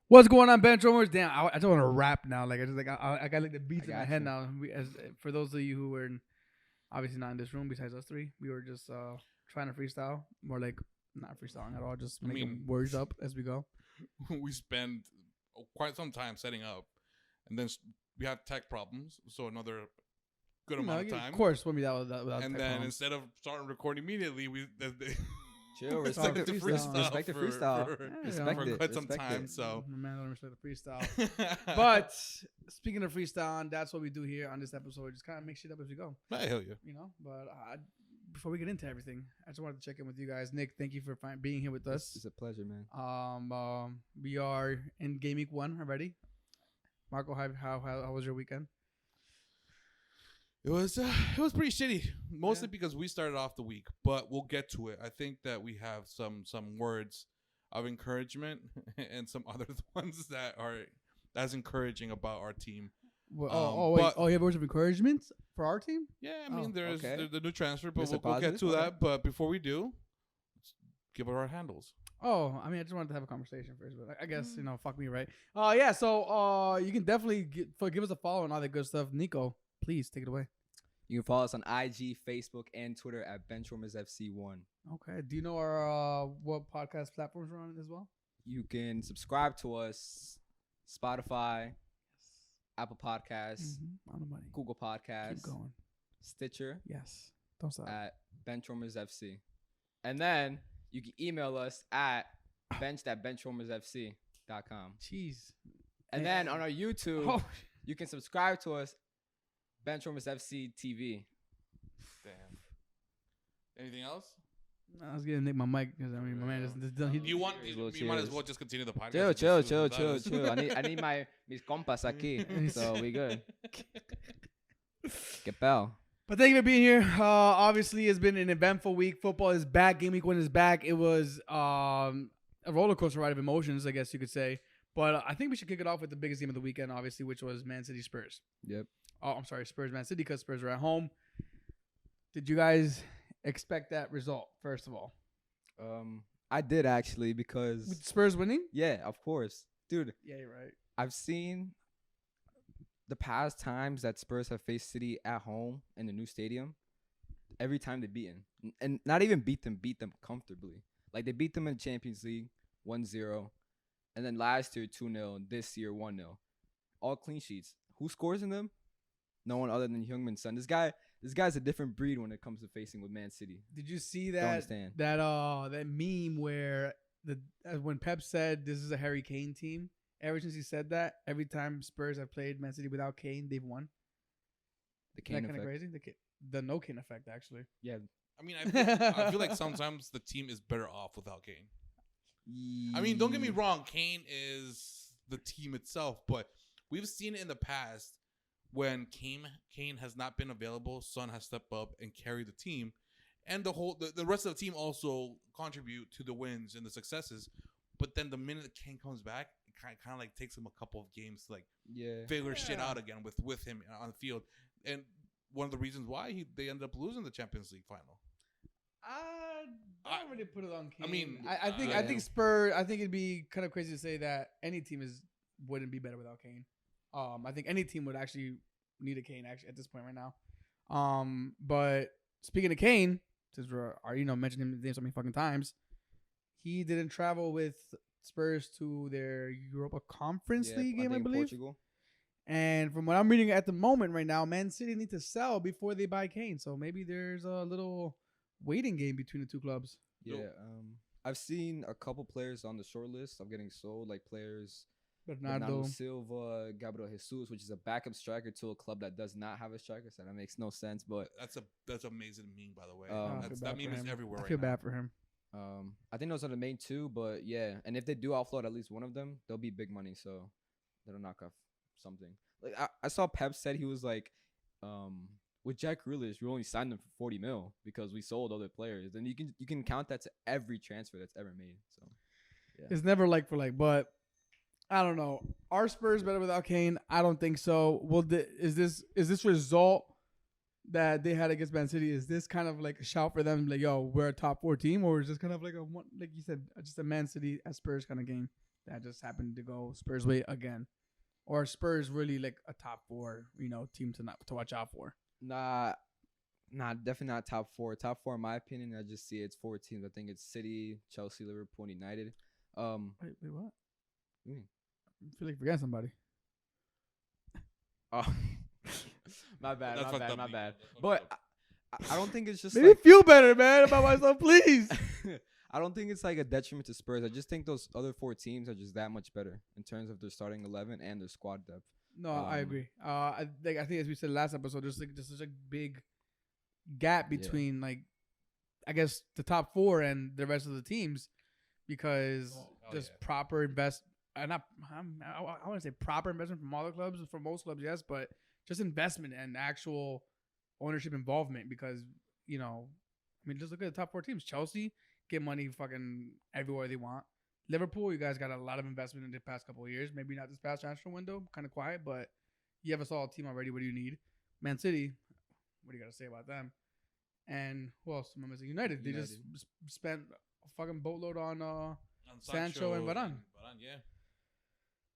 What's going on, BenchWarmers? Damn, I just want to rap now. Like I got like the beats in my head now. For those of you who were obviously not in this room, besides us three, we were just trying to freestyle. More like not freestyling at all, just making words up as we go. We spend quite some time setting up, and then we had tech problems, so another good amount of time. Of course, when we that without and then instead of starting recording immediately, we chill, respect the freestyle. Respect the freestyle. For quite some time. So, man, I don't respect the freestyle. But speaking of freestyle, that's what we do here on this episode. Just kind of make shit up as we go. Hell yeah. You know, but before we get into everything, I just wanted to check in with you guys. Nick, thank you for being here with us. It's a pleasure, man. We are in game week 1 already. Marco, how was your weekend? It was pretty shitty, mostly because we started off the week, but we'll get to it. I think that we have some words of encouragement and some other ones that are as encouraging about our team. Well, you have words of encouragement for our team? Yeah, I mean, there's the new transfer, but we'll get to that. But before we do, let's give our handles. Oh, I mean, I just wanted to have a conversation first, but I guess, fuck me, right? Yeah, so you can definitely give us a follow and all that good stuff. Nico, please take it away. You can follow us on IG, Facebook, and Twitter at BenchWarmersFC1. Okay. Do you know our what podcast platforms we're on as well? You can subscribe to us, Spotify, Apple Podcasts, on the money. Google Podcasts, Keep going. Stitcher. Yes. Don't stop. At BenchWarmersFC. And then you can email us at bench@benchwarmersfc.com. Jeez. And then on our YouTube, you can subscribe to us, BenchWarmers FC TV. Damn. Anything else? I was gonna nick my mic because my man just done. You might as well just continue the podcast. Chill. I need mis compas aquí, so we good. Que pal. But thank you for being here. Obviously, it's been an eventful week. Football is back. Game week 1 is back. It was a roller coaster ride of emotions, I guess you could say. But I think we should kick it off with the biggest game of the weekend, obviously, which was Man City Spurs. Yep. Oh, I'm sorry, Spurs Man City, because Spurs were at home. Did you guys expect that result, first of all? I did, actually, because... With Spurs winning? Yeah, of course. Dude. Yeah, you're right. I've seen the past times that Spurs have faced City at home in the new stadium. Every time they beat them. And not even beat them comfortably. Like, they beat them in the Champions League 1-0. And then last year, 2-0. This year, 1-0. All clean sheets. Who scores in them? No one other than Heung-min Son. This guy's a different breed when it comes to facing with Man City. Did you see that meme where when Pep said this is a Harry Kane team? Ever since he said that, every time Spurs have played Man City without Kane, they've won. The Kane effect. Kind of crazy. The no Kane effect, actually. Yeah. I mean, I feel like sometimes the team is better off without Kane. I mean, don't get me wrong. Kane is the team itself, but we've seen it in the past. When Kane has not been available, Son has stepped up and carried the team, and the rest of the team also contribute to the wins and the successes. But then the minute that Kane comes back, it kind of like takes him a couple of games to figure shit out again with him on the field. And one of the reasons why they ended up losing the Champions League final. I don't really put it on Kane. I mean, I think Spurs. I think it'd be kind of crazy to say that any team wouldn't be better without Kane. I think any team would actually need a Kane at this point right now. But speaking of Kane, since we're mentioning his name so many fucking times, he didn't travel with Spurs to their Europa Conference League game, I believe. Portugal. And from what I'm reading at the moment right now, Man City need to sell before they buy Kane. So maybe there's a little waiting game between the two clubs. Yeah. I've seen a couple players on the short list of getting sold, like players. Bernardo Silva, Gabriel Jesus, which is a backup striker to a club that does not have a striker, so that makes no sense. But that's amazing meme, by the way. That meme is everywhere. I feel bad for him. I think those are the main two, but yeah, and if they do offload at least one of them, they'll be big money, so that'll knock off something. Like I saw Pep said he was like, with Jack Grealish, we only signed him for 40 mil because we sold other players, and you can count that to every transfer that's ever made. So yeah. It's never like for like, but. I don't know. Are Spurs better without Kane? I don't think so. Well, is this result that they had against Man City, is this kind of like a shout for them? Like, yo, we're a top 4 team, or is this kind of like a one, like you said, just a Man City at Spurs kind of game that just happened to go Spurs way again, or Spurs really like a top 4, team to watch out for? Nah, definitely not top 4. Top 4, in my opinion, I just see it's 4 teams. I think it's City, Chelsea, Liverpool, and United. Wait, what? Mm. I feel like forgetting somebody. Oh, my bad. That's fucked up, My Nico. bad. That's fucked But up. I don't think it's just Make me like feel better, man, about myself, please. I don't think it's like a detriment to Spurs. I just think those other 4 teams are just that much better in terms of their starting 11 and their squad depth. No, I agree. I think as we said last episode, there's like just such a big gap between like, I guess, the top 4 and the rest of the teams, because proper I want to say proper investment from all the clubs, from most clubs, yes, but just investment and actual ownership involvement, because just look at the top 4 teams. Chelsea get money fucking everywhere they want. Liverpool, you guys got a lot of investment in the past couple of years. Maybe not this past transfer window, kind of quiet, but you have a solid team already. What do you need? Man City, what do you got to say about them? And who else am I missing? United. They just spent a fucking boatload on Sancho and Varane. Yeah.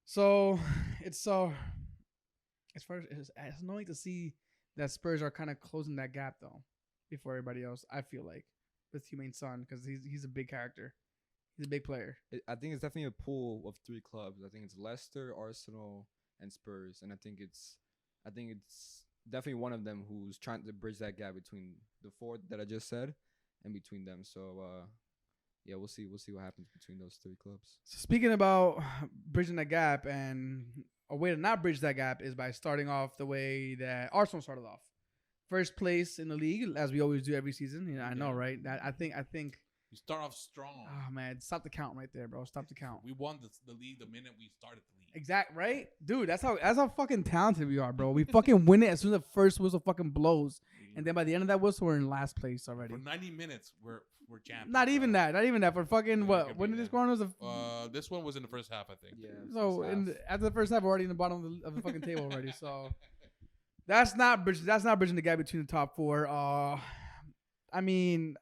So it's as far as it's annoying to see that Spurs are kind of closing that gap though before everybody else. I feel like with Humane Son, because he's a big character. He's a big player. I think it's definitely a pool of 3 clubs. I think it's Leicester, Arsenal, and Spurs, and I think it's definitely one of them who's trying to bridge that gap between the 4 that I just said and between them. So yeah, we'll see what happens between those 3 clubs. So speaking about bridging that gap, and a way to not bridge that gap is by starting off the way that Arsenal started off. First place in the league, as we always do every season. I know, right? I think you start off strong. Oh man, stop the count right there, bro. Stop the count. We won the league the minute we started the league. Exact, right? Dude, that's how fucking talented we are, bro. We fucking win it as soon as the first whistle fucking blows. And then by the end of that whistle, we're in last place already. For 90 minutes, we're champions. Not even that. For fucking what? When did this go on? This one was in the first half, I think. Yeah. So after the first half, we're already in the bottom of the fucking table already. So that's not bridging the gap between the top 4. I mean,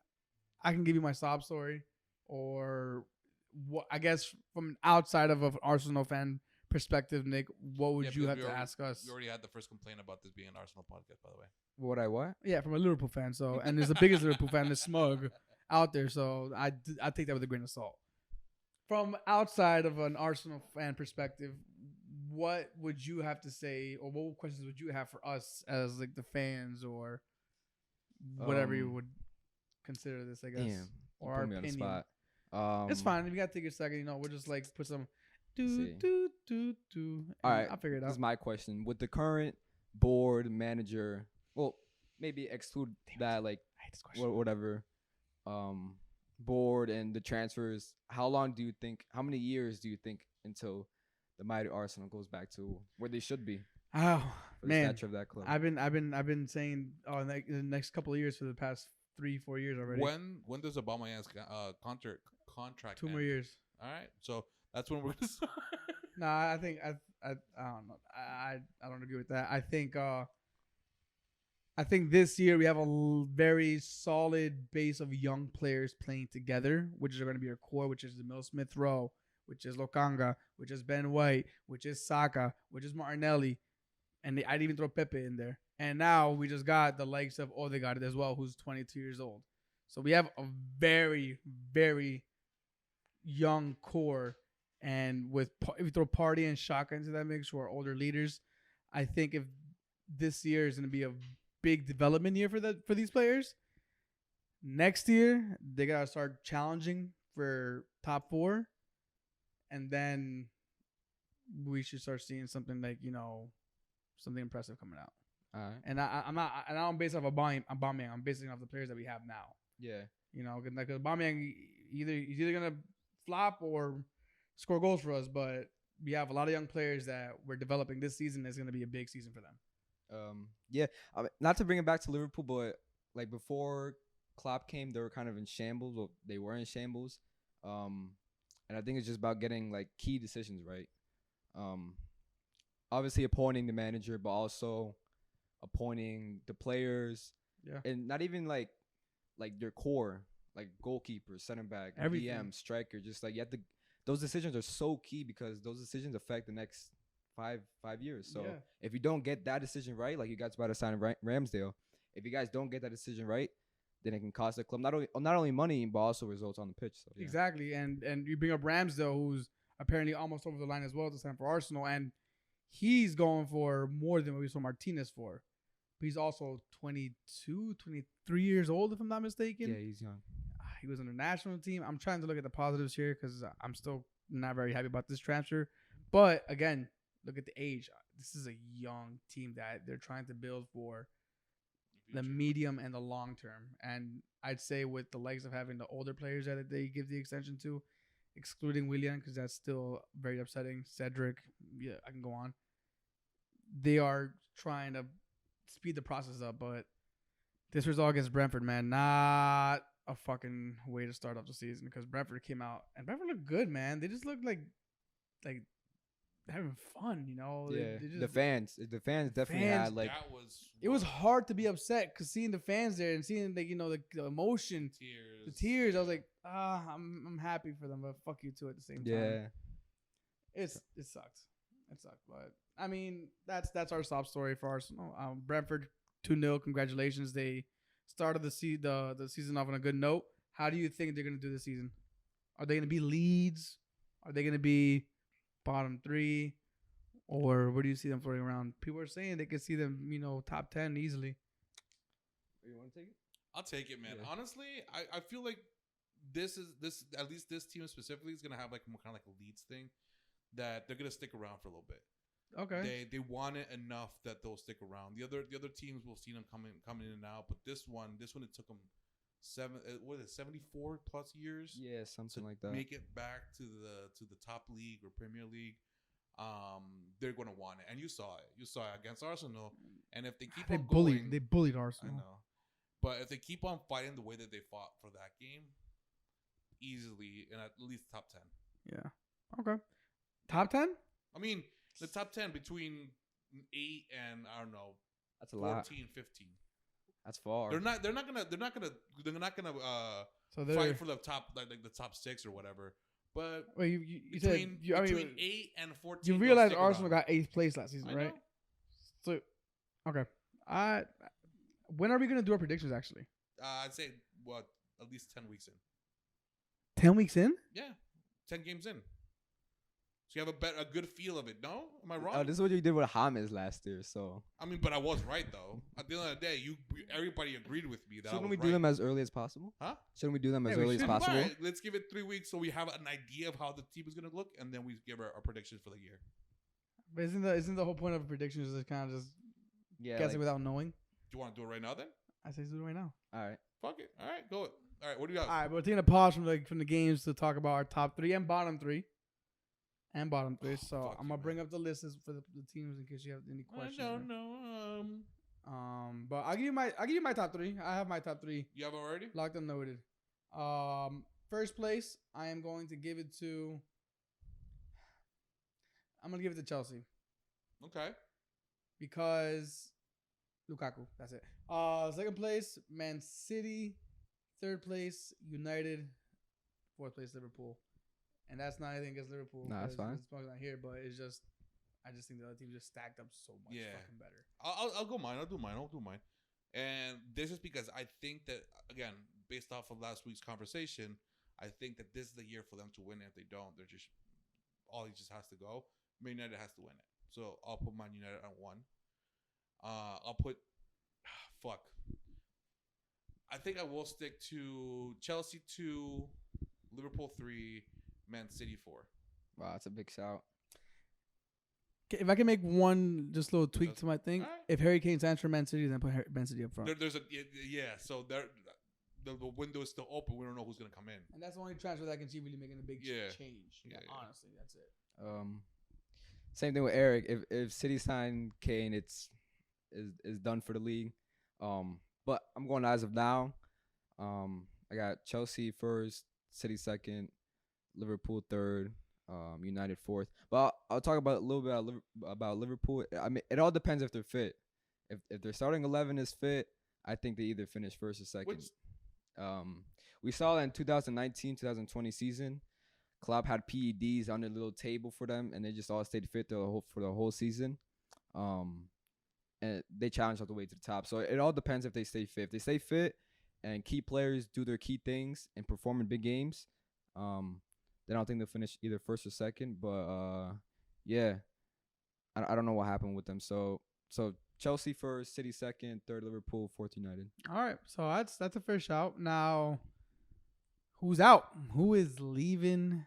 I can give you my sob story, or what? I guess from outside of an Arsenal fan perspective, Nick, what would you have to ask us? We already had the first complaint about this being an Arsenal podcast, by the way. What? Yeah, from a Liverpool fan. So, and there's the biggest Liverpool fan, the smug, out there. So I take that with a grain of salt. From outside of an Arsenal fan perspective, what would you have to say, or what questions would you have for us as like the fans, or whatever you would consider this, I guess, or our opinion? Spot. It's fine. If you gotta take a second, we'll just like put some do. All right, I'll figure it out. This is my question. With the current board manager, well, maybe exclude that, like, I hate this question. whatever, board and the transfers. How many years do you think until the mighty Arsenal goes back to where they should be? Oh for the man, stature of that club. I've been saying in the next couple of years for the past 3-4 years already. When does Aubameyang's contract 2 end? more years. All right, so that's when we're gonna start. Nah, I think I don't know. I don't agree with that. I think this year we have a very solid base of young players playing together, which are going to be our core, which is Emil Smith Rowe, which is Lokanga, which is Ben White, which is Saka, which is Martinelli, and I'd even throw Pepe in there. And now we just got the likes of Odegaard as well, who's 22 years old. So we have a very, very young core. And if you throw Partey and Shaka into that mix, who are older leaders, I think if this year is going to be a big development year for these players, next year they got to start challenging for top 4. And then we should start seeing something like, something impressive coming out. All right. And I don't base off Aubameyang. I'm basing off the players that we have now. Yeah. Because Aubameyang he's either gonna flop or score goals for us, but we have a lot of young players that we're developing this season. Is gonna be a big season for them. Yeah. Not to bring it back to Liverpool, but like before Klopp came, they were kind of in shambles. Well, they were in shambles. And I think it's just about getting like key decisions right. Obviously appointing the manager, but also appointing the players, and not even like your core, like goalkeeper, center back, Everything. DM, striker. Just like you have to. Those decisions are so key because those decisions affect the next 5 years. So if you don't get that decision right, like you guys about to sign Ramsdale, if you guys don't get that decision right, then it can cost the club not only money but also results on the pitch. So, Exactly, and you bring up Ramsdale, who's apparently almost over the line as well to sign for Arsenal, and he's going for more than what we saw Martinez for. But he's also 22, 23 years old, if I'm not mistaken. Yeah, he's young. He was on the national team. I'm trying to look at the positives here because I'm still not very happy about this transfer. But again, look at the age. This is a young team that they're trying to build for the medium and the long term. And I'd say with the legs of having the older players that they give the extension to, excluding Willian, because that's still very upsetting. Cedric, yeah, I can go on. They are trying to speed the process up, but this result against Brentford, man, not a fucking way to start off the season because Brentford came out and Brentford looked good, man. They just looked like having fun, you know. Yeah, they just, the fans definitely had like it was hard to be upset because seeing the fans there and seeing like the emotion, the tears. I was like, I'm happy for them, but fuck you too at the same time. Yeah, it sucks. It sucked, but I mean that's our sob story for Arsenal. Brentford 2-0. Congratulations, they started the season off on a good note. How do you think they're gonna do this season? Are they gonna be Leeds? Are they gonna be bottom 3, or where do you see them floating around? People are saying they could see them, top 10 easily. You want to take it? I'll take it, man. Yeah. Honestly, I feel like this at least this team specifically is gonna have like more kind of like a Leeds thing that they're gonna stick around for a little bit. Okay. They want it enough that they'll stick around. The other teams we'll see them coming in and out, but this one it took them 74 plus years. Yeah, something like that. Make it back to the top league or Premier League. They're gonna want it, and you saw it. You saw it against Arsenal, and if they keep on going, they bullied Arsenal. I know, but if they keep on fighting the way that they fought for that game, easily in at least top 10. Yeah. Okay. Top 10? I mean, the top 10 between 8 and I don't know, that's a 14, lot. 15. That's far. They're not gonna So fight for the top like the top 6 or whatever. But wait, you said between 8 and 14. You realize Arsenal got 8th place last season, right? So, okay. When are we gonna do our predictions? Actually, I'd say at least 10 weeks in. 10 weeks in? Yeah, 10 games in. So you have a good feel of it. No, am I wrong? This is what you did with James last year. So I mean, but I was right though. At the end of the day, everybody agreed with me that. Shouldn't I was we do them as early as possible? Huh? Shouldn't we do them as early as possible? Right. Let's give it 3 weeks so we have an idea of how the team is gonna look, and then we give our predictions for the year. But isn't the whole point of predictions is kind of just guessing without knowing? Do you want to do it right now then? I say do it right now. All right. Fuck it. All right, go it. All right, what do you got? All right, we're taking a pause from the games to talk about our top 3 and bottom 3. So I'm gonna bring up the lists for the teams in case you have any questions. I don't know. But I'll give you my top 3. I have my top 3. You have already? Locked and loaded. First place, I am going to give it to. I'm gonna give it to Chelsea. Okay. Because Lukaku. That's it. Second place, Man City. Third place, United. Fourth place, Liverpool. And that's not anything against Liverpool. No, that's fine. It's probably not here, but it's just, I just think the other team just stacked up so much fucking better. I'll go mine. I'll do mine. And this is because I think that, again, based off of last week's conversation, I think that this is the year for them to win. If they don't, they're just, he just has to go. Man United has to win it. So I'll put Man United at 1. I'll put, I think I will stick to Chelsea 2, Liverpool 3, Man City 4. Wow, that's a big shout. If I can make one just little tweak to my thing, right. If Harry Kane signs for Man City, then put Man City up front. So the window is still open. We don't know who's gonna come in, and that's the only transfer that can see really making a big change. Yeah. Honestly, that's it. Same thing with Eric. If City sign Kane, it's done for the league. But I'm going as of now. I got Chelsea first, City second, Liverpool third, United fourth. But I'll talk about a little bit about Liverpool. I mean, it all depends if they're fit. If their starting 11 is fit, I think they either finish first or second. Which We saw that in 2019-2020 season. Klopp had PEDs on their little table for them, and they just all stayed fit for the whole season. And they challenged all the way to the top. So it all depends if they stay fit. If they stay fit and key players do their key things and perform in big games, then I don't think they'll finish either first or second. But yeah, I don't know what happened with them. So Chelsea first, City second, third Liverpool, fourth United. All right, so that's a fair shout. Now, who's out? Who is leaving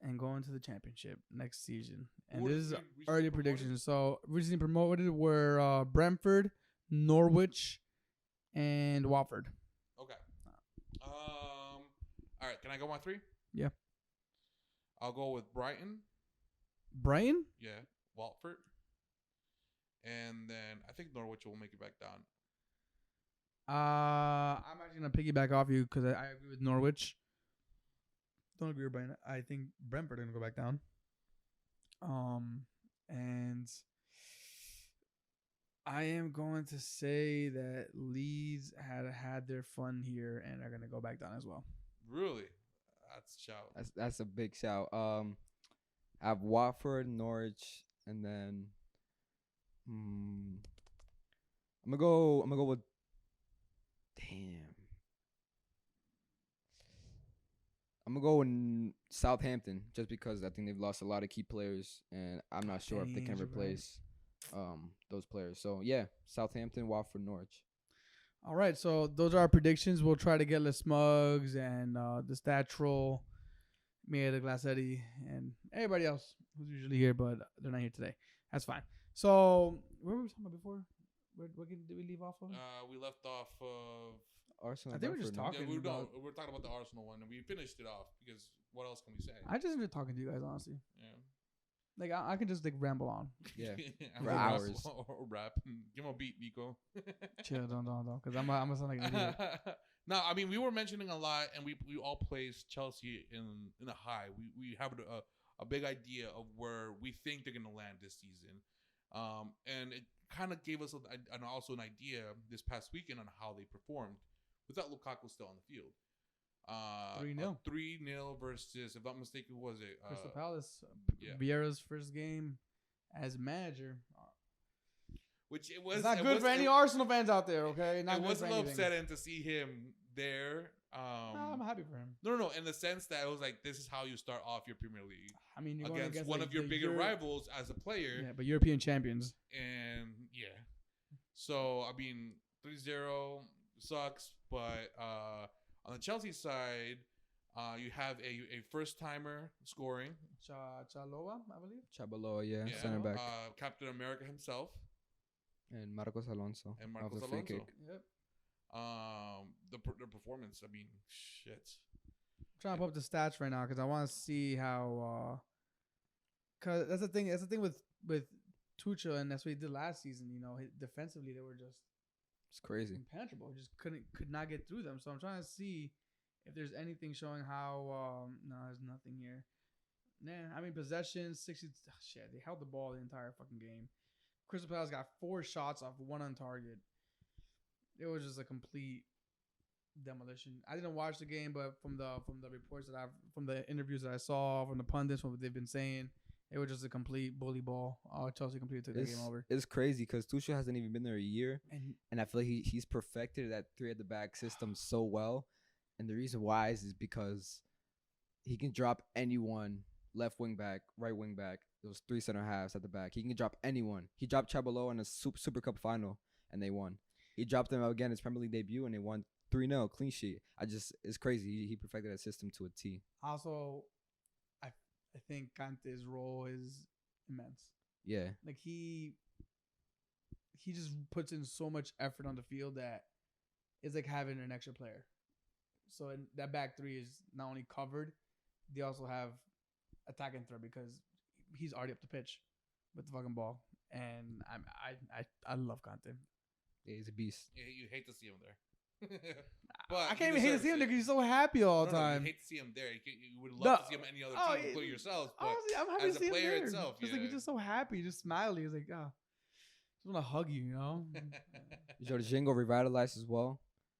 and going to the championship next season? And this is early predictions. So recently promoted were Brentford, Norwich, and Watford. Okay. All right. Can I go my 3? Yeah. I'll go with Brighton. Brighton? Yeah. Watford. And then I think Norwich will make it back down. I'm actually gonna piggyback off you because I agree with Norwich. Don't agree with Brighton. I think Brentford are gonna go back down. And I am going to say that Leeds had their fun here and are gonna go back down as well. Really? That's a shout. That's a big shout. I have Watford, Norwich, and then I'm gonna go with I'm gonna go in Southampton just because I think they've lost a lot of key players, and I'm not sure if they can replace those players. So yeah, Southampton, Watford, Norwich. All right, so those are our predictions. We'll try to get Les Smugs and the Stat Troll, Mia the Glassetti, and everybody else who's usually here, but they're not here today. That's fine. So where were we talking about before? What did we leave off of? We left off of Arsenal. I think we're just talking. Yeah, we're talking about the Arsenal one, and we finished it off because what else can we say? I just enjoy talking to you guys, honestly. Yeah. Like I can just like ramble on. Yeah, for hours. Or rap. Give him a beat, Nico. Chill, don't, because I'm gonna sound like an idiot. No, I mean we were mentioning a lot, and we all placed Chelsea in a high. We have a big idea of where we think they're gonna land this season, and it kind of gave us also an idea this past weekend on how they performed without Lukaku still on the field. 3-0. 3-0 versus, if I'm not mistaken, who was it? Crystal Palace. Yeah. Vieira's first game as manager. Which it was it's not good for any Arsenal fans out there, okay? It was a little upsetting to see him there. I'm happy for him. No, in the sense that it was like, this is how you start off your Premier League. I mean, you're against one of your bigger rivals as a player. Yeah, but European champions. And yeah. So, I mean, 3-0 sucks, but on the Chelsea side, you have a first-timer scoring. Chalobah, I believe. Chalobah, yeah, center back. Captain America himself. And Marcos Alonso. Free kick. Yep. The performance, I mean, shit. I'm trying to pull up the stats right now because I want to see how. Because that's the thing. That's the thing with Tuchel, and that's what he did last season. You know, defensively they were just. It's crazy. Impenetrable. Just could not get through them. So I'm trying to see if there's anything showing how. No, there's nothing here. Nah, I mean possession 60. Oh, shit, they held the ball the entire fucking game. Crystal Palace got 4 shots off, 1 on target. It was just a complete demolition. I didn't watch the game, but from the reports from the interviews that I saw, from the pundits, from what they've been saying, it was just a complete bully ball. Chelsea completely took the game over. It's crazy because Tuchel hasn't even been there a year, and I feel like he's perfected that 3 at the back system so well. And the reason why is because he can drop anyone, left wing back, right wing back. Those 3 center halves at the back. He can drop anyone. He dropped Chabot in a Super Cup final, and they won. He dropped them again his Premier League debut, and they won 3-0, clean sheet. It's crazy. He perfected that system to a T. Also, I think Kante's role is immense. Yeah. Like he just puts in so much effort on the field that it's like having an extra player. So that back 3 is not only covered, they also have attack and throw because he's already up the pitch with the fucking ball. And I love Kante. Yeah, he's a beast. Yeah, you hate to see him there. But I can't even hate to see him there because he's so happy all the time. You hate to see him there. You would love to see him any other team, including yourself. But honestly, I'm happy as to see a player him there. itself, Just like he's just so happy, just smiley. He's like, oh. just want to hug you, you know? Jorginho revitalized as well.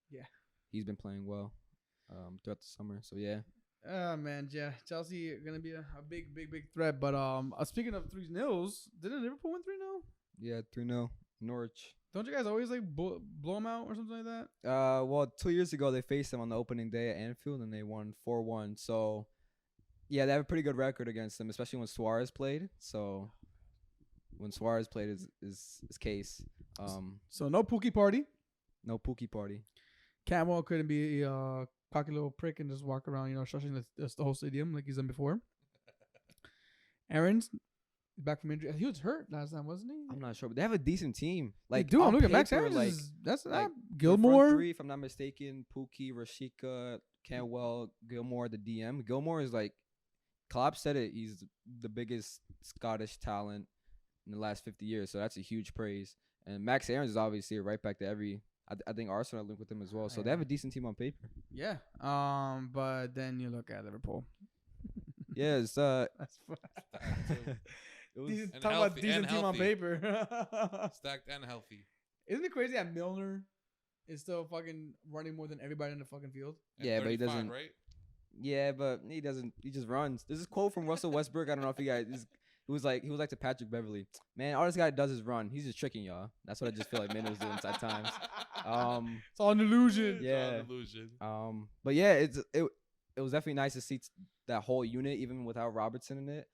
Yeah. He's been playing well throughout the summer. So, yeah. Man, yeah. Chelsea are going to be a big threat. But speaking of 3-0s, didn't Liverpool win 3-0? Yeah, 3-0. Norwich. Don't you guys always, like, blow them out or something like that? Well, 2 years ago, they faced them on the opening day at Anfield, and they won 4-1. So, yeah, they have a pretty good record against them, especially when Suarez played. So, when Suarez played is case. So, no Pookie party. No Pookie party. Camel couldn't be a cocky little prick and just walk around, shushing the whole stadium like he's done before. Aaron's back from injury. He was hurt last time, wasn't he? I'm not sure, but they have a decent team. Like, dude, on look at Max paper, Aaron's. That's like, not their front Gilmore. three, if I'm not mistaken, Pookie, Rashika, Cantwell, Gilmore, the DM. Gilmore is like, Klopp said it. He's the biggest Scottish talent in the last 50 years, so that's a huge praise. And Max Aaron's is obviously a right back to every. I think Arsenal linked with him as well, so they have a decent team on paper. Yeah. But then you look at Liverpool. Yeah, it's That's it was, talk about decent team on paper. Stacked and healthy. Isn't it crazy that Milner is still fucking running more than everybody in the fucking field? And yeah, but he doesn't. Right? Yeah, but he doesn't. He just runs. There's this quote from Russell Westbrook. I don't know if you guys. He was like to Patrick Beverley. Man, all this guy does is run. He's just tricking y'all. That's what I just feel like Milner was doing at times. It's all an illusion. Yeah. It's all an illusion. But yeah, it was definitely nice to see that whole unit, even without Robertson in it,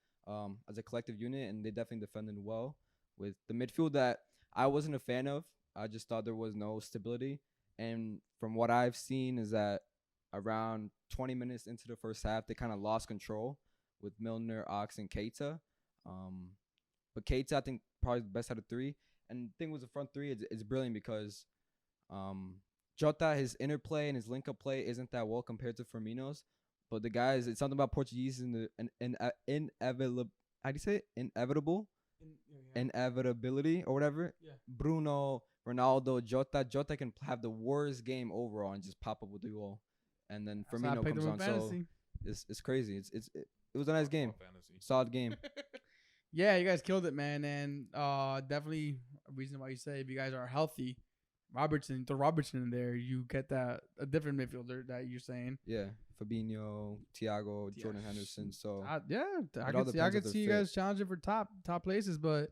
as a collective unit, and they definitely defended well with the midfield that I wasn't a fan of. I just thought there was no stability, and from what I've seen is that around 20 minutes into the first half, they kind of lost control with Milner, Ox, and Keita. But Keita, I think, probably the best out of three. And the thing with the front three, it's brilliant because Jota, his interplay and his link-up play isn't that well compared to Firmino's. But the guys, it's something about Portuguese in the inevitable. How do you say it? Inevitability or whatever. Yeah. Bruno, Ronaldo, Jota. Jota can have the worst game overall and just pop up with the goal. And then Firmino comes on. So it's crazy. It was a nice game. Solid game. Yeah, you guys killed it, man. And definitely a reason why you say if you guys are healthy, throw Robertson in there, you get a different midfielder that you're saying. Yeah, Fabinho, Thiago, Jordan Henderson. So I could see you guys challenging for top places, but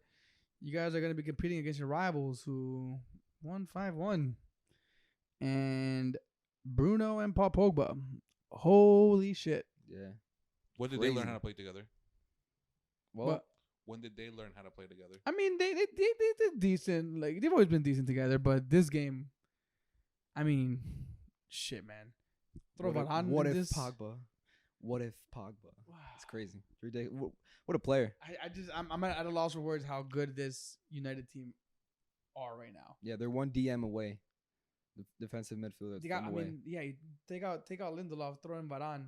you guys are going to be competing against your rivals who won 5-1. And Bruno and Paul Pogba. Holy shit. Yeah. When did they learn how to play together? Well, when did they learn how to play together? I mean, they did decent. Like, they've always been decent together, but this game, I mean, shit, man. What if Pogba? Wow. It's crazy. What a player. I'm at a loss for words how good this United team are right now. Yeah, they're one DM away. The defensive midfielder. You take out Lindelof, throw in Varane.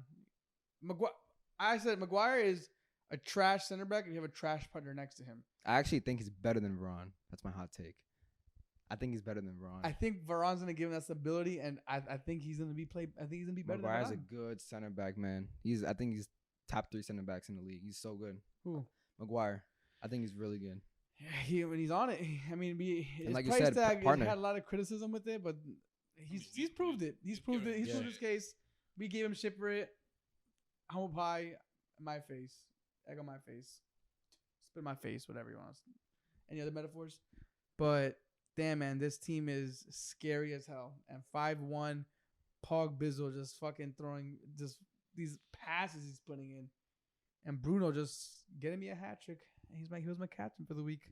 I said Maguire is a trash center back, and you have a trash partner next to him. I actually think he's better than Varane. That's my hot take. I think he's better than Varane. I think Varane's gonna give him that stability, and I think he's gonna be better. Maguire's than Varane. a good center back, man. I think he's top 3 center backs in the league. He's so good. Who? Maguire. I think he's really good. Yeah, when he's on it, I mean, his like price you said, tag partner. had a lot of criticism with it, but he's proved it. He's proved it. He's proved his case. We gave him shit for it. Humble pie, my face, egg on my face, spit in my face, whatever you want. Any other metaphors? But damn, man, this team is scary as hell. And 5-1, Pog Bizzle just fucking throwing just these passes he's putting in, and Bruno just getting me a hat trick. He was my captain for the week.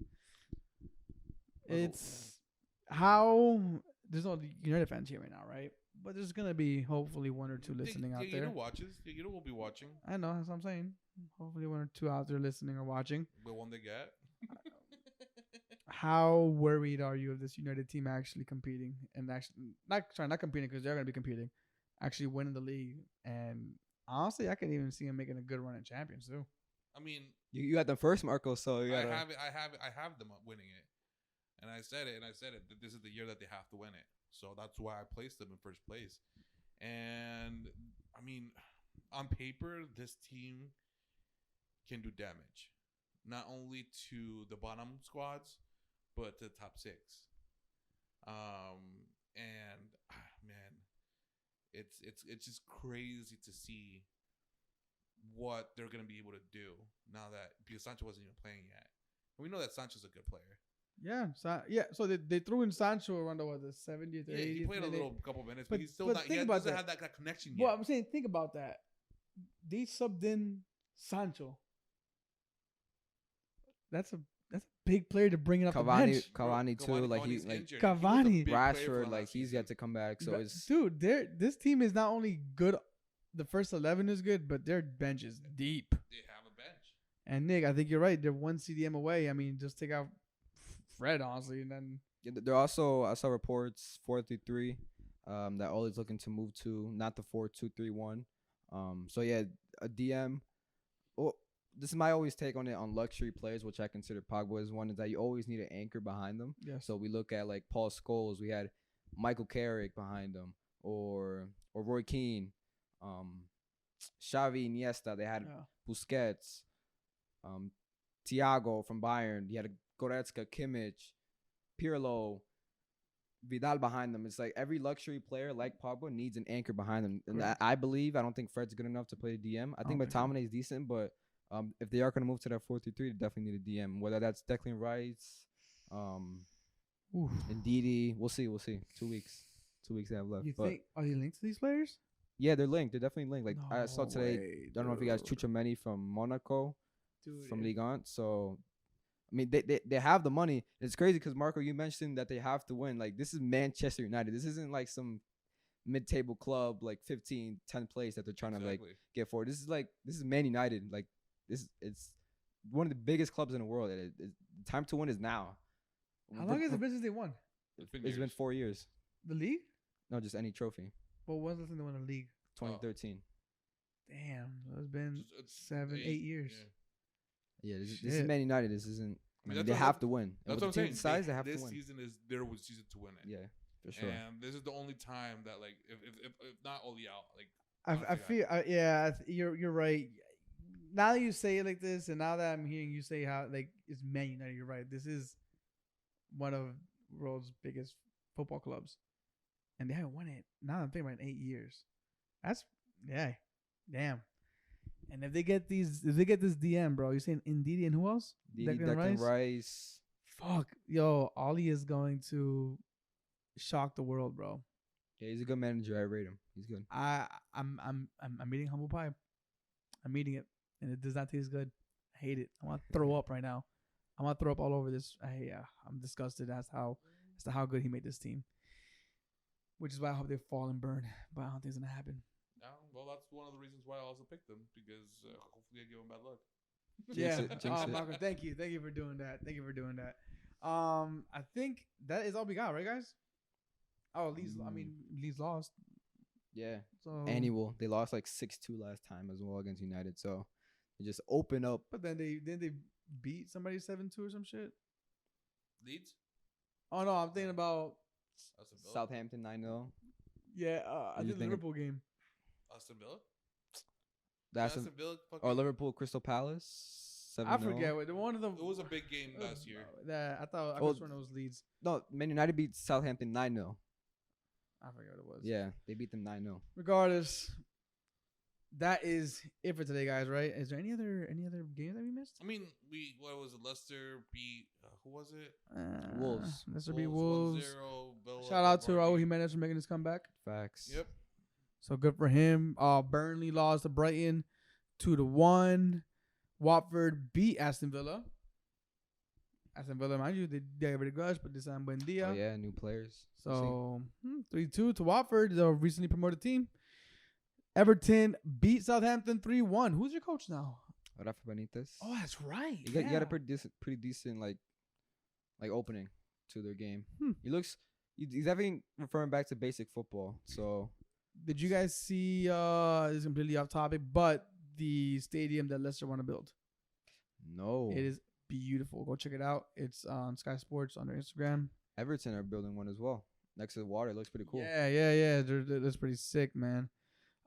It's how there's no United fans here right now, right? But there's gonna be hopefully one or two listening out there. You will be watching. I know, that's what I'm saying. Hopefully one or two out there listening or watching. The one they get. How worried are you of this United team actually competing and actually not competing because they're gonna be competing, actually winning the league? And honestly, I can even see them making a good run at Champions too. I mean, you got them first, Marco. So you I have them winning it, and I said it that this is the year that they have to win it. So that's why I placed them in first place. And I mean, on paper, this team can do damage, not only to the bottom squads, but to the top 6. And man, it's just crazy to see what they're gonna be able to do now that because Sancho wasn't even playing yet. And we know that Sancho's a good player. Yeah, so they threw in Sancho around the 70th or 80th. He played minute. a little couple minutes, But he's still but not. think He about doesn't that. have that connection yet. Well, I'm saying, think about that. They subbed in Sancho. That's a big player to bring it up the bench. Cavani too. Like Cavani's like injured. Cavani. He was a big player for Rashford, them like last he's season. yet to come back. So it's Dude, this team is not only good. The first 11 is good, but their bench is deep. They have a bench. And Nick, I think you're right. They're one CDM away. I mean, just take out Fred, honestly, and then they're also, I saw reports 4-3-3 that OLE is looking to move to, not the 4-2-3-1. So yeah, a DM. Well, this is my always take on it on luxury players, which I consider Pogba as one, is that you always need an anchor behind them. yes. So we look at like Paul Scholes, we had Michael Carrick behind him, or Roy Keane, Xavi, Iniesta. They had Busquets, Thiago from Bayern. He had Goretzka, Kimmich, Pirlo, Vidal behind them. It's like every luxury player like Pogba needs an anchor behind them. And I don't think Fred's good enough to play DM. I think McTominay is decent, but if they are going to move to that 4-3-3, they definitely need a DM. Whether that's Declan Rice, Ndidi, we'll see. 2 weeks. 2 weeks they have left. You think are they linked to these players? Yeah, they're linked. They're definitely linked. Like I saw today, way, I don't know if you guys, Chouameni from Monaco, from Ligue 1. So, I mean, they have the money. It's crazy because, Marco, you mentioned that they have to win. Like, this is Manchester United. This isn't like some mid-table club, like 15, 10th place that they're trying to, like, get for. This is Man United. Like, it's one of the biggest clubs in the world. The time to win is now. How long has it been since they won? It's been 4 years. The league? No, just any trophy. Well, when's the last time they won the league? 2013. Damn, it's been It's 7-8 years. Yeah, this is Man United. This isn't. I mean, they have to win. That's what what I'm saying. Decides, they have to this win. season is their season to win it. Yeah, for sure. And this is the only time that, like, if not OLE out, like, I feel you're right. Now that you say it like this, and now that I'm hearing you say how like it's Man United, you're right. This is one of the world's biggest football clubs, and they haven't won it. Now I'm thinking about 8 years. That's damn. And if they get this DM, bro, you're saying Ndidi and who else? Declan Rice. Fuck, yo, Ollie is going to shock the world, bro. Yeah, he's a good manager. I rate him. He's good. I'm eating humble pie. I'm eating it, and it does not taste good. I hate it. I want to throw up right now. I want to throw up all over this. I'm disgusted as to how good he made this team. Which is why I hope they fall and burn. But I don't think it's gonna happen. Well, that's one of the reasons why I also picked them, because hopefully I give them bad luck. Yeah. Marco, thank you for doing that. I think that is all we got, right, guys? Oh, Leeds lost. Yeah. So Annual. They lost like 6-2 last time as well against United. So they just open up. But then they beat somebody 7-2 or some shit. Leeds? Oh no, I'm thinking about Southampton 9-0. Yeah, I did the Liverpool game. Aston Villa? Aston Villa. Or Liverpool Crystal Palace 7-0. I forget what one of them. It was a big game last year. That I thought I was sure it was Leeds. No, Man United beat Southampton 9-0. I forget what it was. Yeah, they beat them 9-0. Regardless, that is it for today, guys. Right? Is there any other games that we missed? I mean, what was it? Leicester beat who was it? Wolves. Leicester beat Wolves. 1-0, Shout out to Raul Jimenez for making his comeback. Facts. Yep. So good for him. Burnley lost to Brighton 2-1. Watford beat Aston Villa. Aston Villa, mind you, they got rid of Gush, but this time Buendia. Oh yeah, new players. So 3-2 to Watford, the recently promoted team. Everton beat Southampton 3-1. Who's your coach now? Rafa Benitez. Oh, that's right. You got a pretty decent like opening to their game. He's definitely referring back to basic football. So. Did you guys see, this is completely off topic, but the stadium that Leicester want to build? No. It is beautiful. Go check it out. It's on Sky Sports on their Instagram. Everton are building one as well. Next to the water. It looks pretty cool. Yeah. That's pretty sick, man.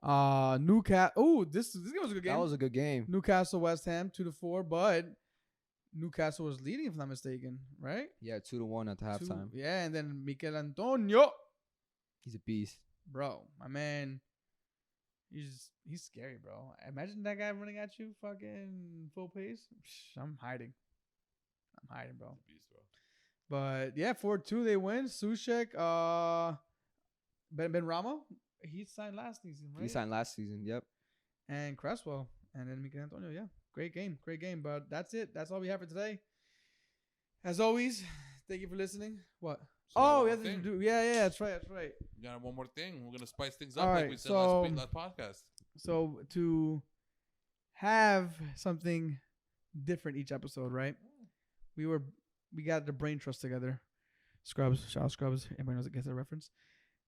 Newcastle. Oh, this game was a good game. That was a good game. Newcastle, West Ham, 2-4, but Newcastle was leading, if I'm not mistaken, right? Yeah, 2-1 at the halftime. Yeah, and then Mikel Antonio, He's a beast. bro, my man, he's scary, bro. Imagine that guy running at you, fucking full pace. I'm hiding, bro. Beast, bro. But yeah, 4-2 they win. Sushek, Ben Rama, he signed last season, right? He signed last season. Yep. And Cresswell, and then Mikel Antonio. Yeah, great game. But that's it. That's all we have for today. As always, thank you for listening. What? So We have to do. Yeah, that's right. We got one more thing. We're gonna spice things up, All like right, we said so- last podcast. So to have something different each episode, right? We got the brain trust together. Scrubs, shout out Scrubs. Everybody knows it gets that reference.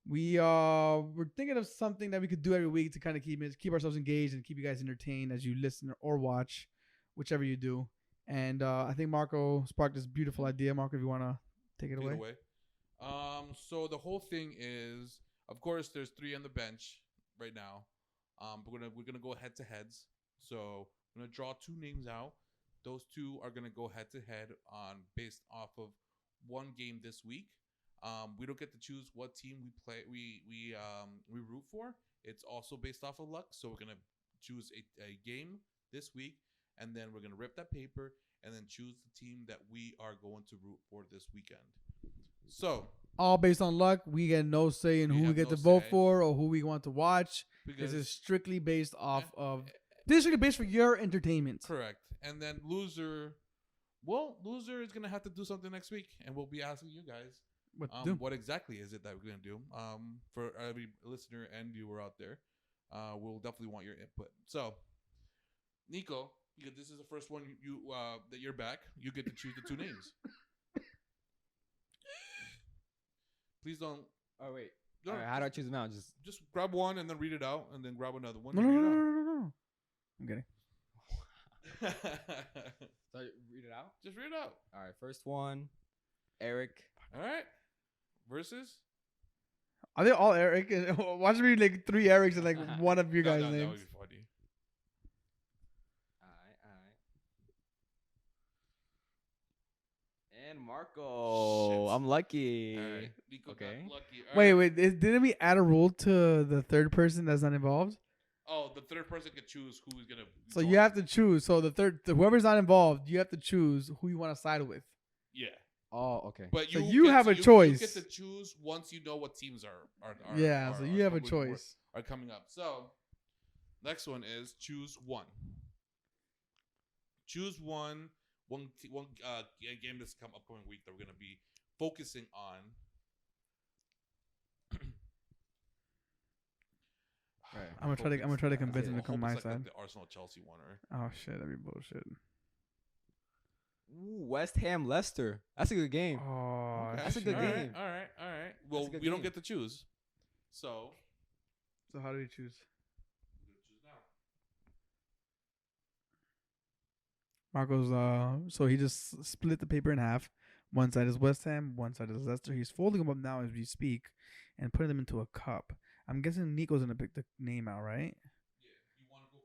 We're thinking of something that we could do every week to kind of keep ourselves engaged and keep you guys entertained as you listen or watch, whichever you do. And I think Marco sparked this beautiful idea. Marco, if you want to take it away. So the whole thing is, of course, there's 3 on the bench right now. But we're gonna go head to heads. So I'm gonna draw 2 names out. Those 2 are gonna go head to head on based off of one game this week. We don't get to choose what team we play. We root for. It's also based off of luck. So we're gonna choose a game this week, and then we're gonna rip that paper and then choose the team that we are going to root for this weekend. So All based on luck. We get no say in We who we have get no to vote say. for or who we want to watch. because This is strictly based off of. This is strictly based for your entertainment. correct, and then loser is gonna have to do something next week, and we'll be asking you guys. What to do? What exactly is it that we're gonna do? For every listener and viewer out there, we'll definitely want your input. So, Nico, because this is the first one that you're back, you get to choose the 2 names. Please don't. Oh wait. No, All right, how do I choose them out? just grab one and then read it out, and then grab another one. No. and read it No. I'm kidding. out. So read it out. Just read it out. All right. First one, Eric. All right. Versus. Are they all Eric? Watch me like 3 Erics and like one of your guys' That names. would be funny. All right. And Marco. Shit. I'm lucky. All right. Nico Okay. got lucky. All right. Wait. Didn't we add a rule to the third person that's not involved? Oh, the third person can choose who is gonna. So you have to choose. So whoever's not involved, you have to choose who you want to side with. Yeah, Oh, okay. but So you you get have to- a you choice. get to choose once you know what teams are Yeah. So you have a coming- choice. Are coming up. So next one is choose one. Choose one game this upcoming week that we're gonna be focusing on. Right. I'm gonna try to convince him to come my Like side. the Arsenal Chelsea one, or Oh shit, that'd be bullshit. Ooh, West Ham Leicester. That's a good game. Oh, That's a good All shit. game. All right. Well, a good we don't game. get to choose. So So how do you choose? choose now. Marco's so he just split the paper in half. One side is West Ham, one side is Leicester. He's folding them up now as we speak and putting them into a cup. I'm guessing Nico's gonna pick the name out, right? Yeah. You want to go?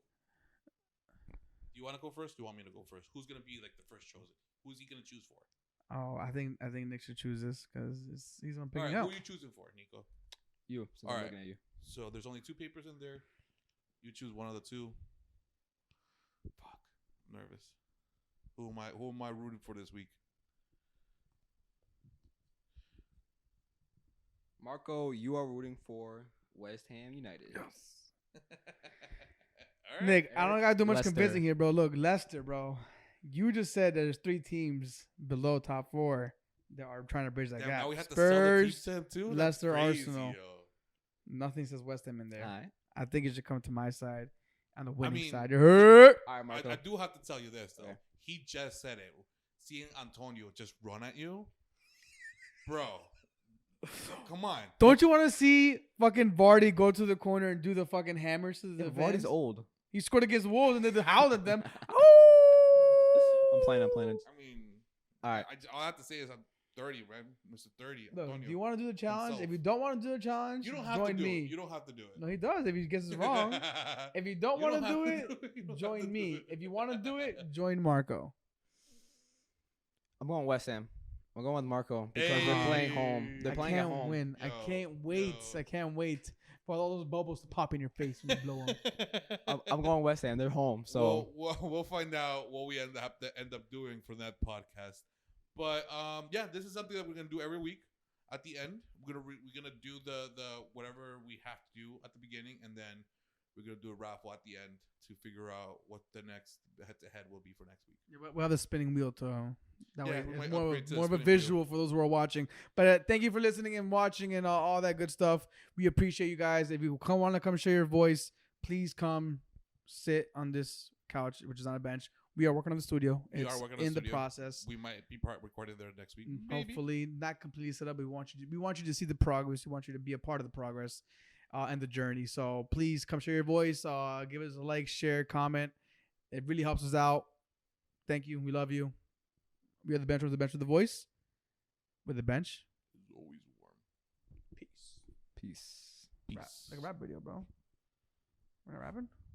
Do you want to go first? Do you want me to go first? Who's gonna be like the first chosen? Who's he gonna choose for? Oh, I think Nick should choose this because he's on All picking right. out. Who are you choosing for, Nico? You. So All I'm right. looking at you. So there's only 2 papers in there. You choose one of the 2. Fuck. I'm nervous. Who am I rooting for this week? Marco, you are rooting for West Ham United. All right. Nick, I don't gotta do much Leicester. convincing here, bro. Look, Leicester, bro. You just said there's 3 teams below top 4 that are trying to bridge that Damn, gap. now we have to sell the team Spurs, to him too? That's Leicester, crazy, Arsenal. yo. Nothing says West Ham in there. All right. I think it should come to my side on the winning mean- side. You heard? All right, Marco. I do have to tell you this though. Okay. He just said it. Seeing Antonio just run at you, bro. Come on. Don't you want to see fucking Vardy go to the corner and do the fucking hammers to the Yeah, fans? Vardy's old. He scored against Wolves and then they howled at them. Oh! I'm playing. I mean, All right. all I have to say is I'm 30, right? Mr. 30. Look, Antonio. if you want to do the challenge, himself. if you don't want to do the challenge, You don't have join to do me. it. You don't have to do it. No, he does if he gets it wrong. If you don't You want don't to have do to it, do it. You don't have to join do me. it. If you want to do it, join Marco. I'm going West Ham. I'm going with Marco because they're playing home. They're playing at home. Win. I can't wait. I can't wait for all those bubbles to pop in your face when you blow them. I'm going West Ham. They're home, so we'll find out what we end up doing for that podcast. But yeah, this is something that we're gonna do every week. At the end, we're gonna do the whatever we have to do at the beginning, and then we're gonna do a raffle at the end to figure out what the next head-to-head will be for next week. Yeah, we'll have the spinning wheel to that way. We might It's more upgrade to the of a spinning visual wheel. for those who are watching. But thank you for listening and watching and all that good stuff. We appreciate you guys. If you want to come share your voice, please come sit on this couch, which is on a bench. We are working on the studio. We It's are working on in the the studio. process. We might be recording there next week. Maybe. Hopefully, not completely set up. We want you to see the progress. We want you to be a part of the progress and the journey. So please come share your voice. Give us a like, share, comment. It really helps us out. Thank you. We love you. We are the bench with the voice. With the bench. It's always warm. Peace. peace. Peace. Like a rap video, bro. We're not rapping?